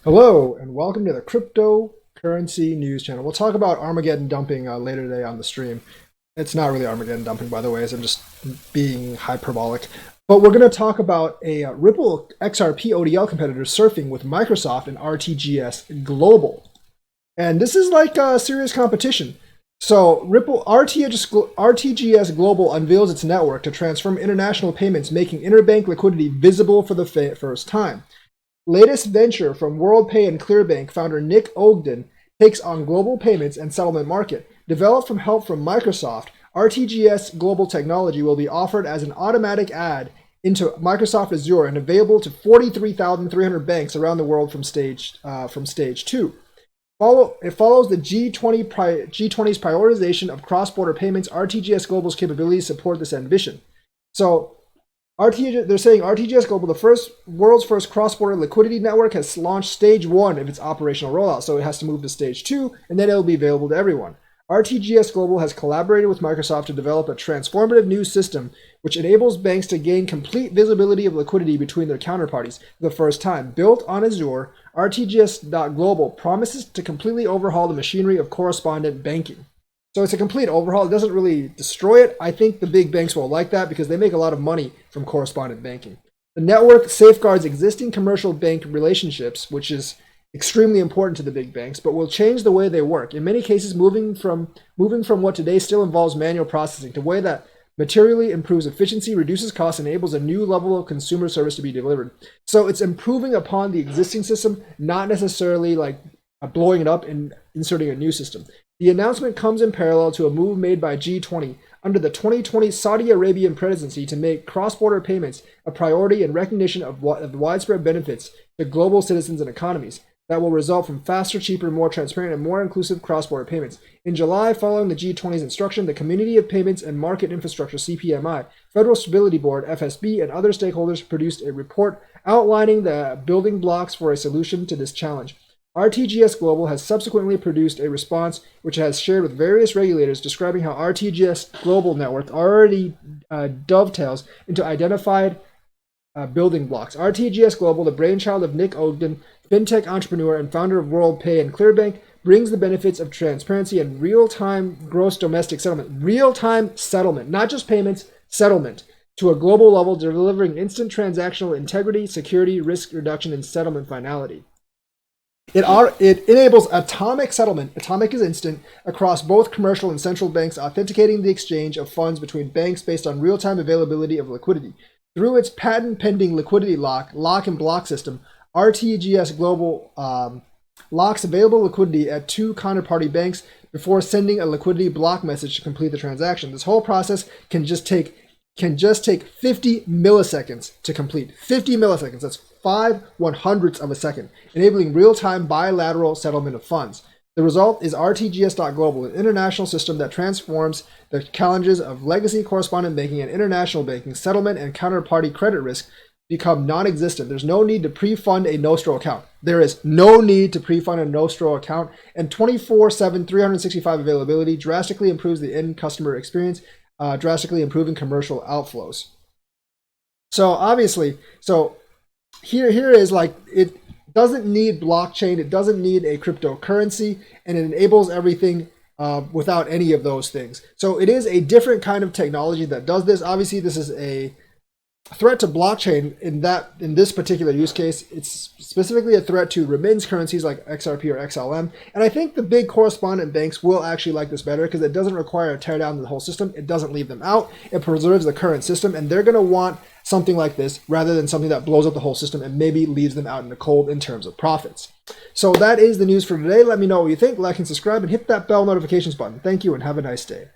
Hello, and welcome to the Cryptocurrency News Channel. We'll talk about Armageddon dumping later today on the stream. It's not really Armageddon dumping, by the way, as I'm just being hyperbolic. But we're going to talk about a Ripple XRP ODL competitor surfing with Microsoft and RTGS Global. And this is like a serious competition. So RTGS Global unveils its network to transform international payments, making interbank liquidity visible for the first time. Latest venture from WorldPay and Clearbank founder Nick Ogden takes on global payments and settlement market. Developed from help from Microsoft, RTGS Global technology will be offered as an automatic add into Microsoft Azure and available to 43,300 banks around the world from stage 2. It follows the G20's prioritization of cross-border payments. RTGS Global's capabilities support this ambition. So they're saying RTGS Global, the world's first cross-border liquidity network, has launched stage 1 of its operational rollout, so it has to move to stage 2, and then it'll be available to everyone. RTGS Global has collaborated with Microsoft to develop a transformative new system which enables banks to gain complete visibility of liquidity between their counterparties for the first time. Built on Azure, RTGS.Global promises to completely overhaul the machinery of correspondent banking. So it's a complete overhaul. It doesn't really destroy it. I think the big banks will like that because they make a lot of money from correspondent banking. The network safeguards existing commercial bank relationships, which is extremely important to the big banks, but will change the way they work. In many cases, moving from what today still involves manual processing to a way that materially improves efficiency, reduces costs, and enables a new level of consumer service to be delivered. So it's improving upon the existing system, not necessarily like blowing it up and inserting a new system. The announcement comes in parallel to a move made by G20 under the 2020 Saudi Arabian presidency to make cross-border payments a priority in recognition of the widespread benefits to global citizens and economies that will result from faster, cheaper, more transparent, and more inclusive cross-border payments. In July, following the G20's instruction, the Community of Payments and Market Infrastructure, CPMI, Federal Stability Board, FSB, and other stakeholders produced a report outlining the building blocks for a solution to this challenge. RTGS Global has subsequently produced a response which it has shared with various regulators describing how RTGS Global Network already dovetails into identified building blocks. RTGS Global, the brainchild of Nick Ogden, fintech entrepreneur and founder of WorldPay and Clearbank, brings the benefits of transparency and real-time gross domestic settlement. Real-time settlement, not just payments, settlement, to a global level, delivering instant transactional integrity, security, risk reduction, and settlement finality. It enables atomic settlement, atomic is instant, across both commercial and central banks, authenticating the exchange of funds between banks based on real-time availability of liquidity. Through its patent-pending liquidity lock and block system, RTGS Global locks available liquidity at 2 counterparty banks before sending a liquidity block message to complete the transaction. This whole process can just take 50 milliseconds to complete. 50 milliseconds, that's 5/100ths of a second, enabling real-time bilateral settlement of funds. The result is RTGS.Global, an international system that transforms the challenges of legacy correspondent banking and international banking. Settlement and counterparty credit risk become non-existent. There's no need to pre-fund a Nostro account. There is no need to pre-fund a Nostro account, and 24/7, 365 availability drastically improves the end customer experience, drastically improving commercial outflows. So obviously, here is like, it doesn't need blockchain, it doesn't need a cryptocurrency, and it enables everything without any of those things. So it is a different kind of technology that does this. Obviously, this is a threat to blockchain in this particular use case. It's specifically a threat to remittance currencies like XRP or XLM. And I think the big correspondent banks will actually like this better because it doesn't require a tear down of the whole system. It doesn't leave them out. It preserves the current system, and they're going to want something like this rather than something that blows up the whole system and maybe leaves them out in the cold in terms of profits. So that is the news for today. Let me know what you think. Like and subscribe and hit that bell notifications button. Thank you and have a nice day.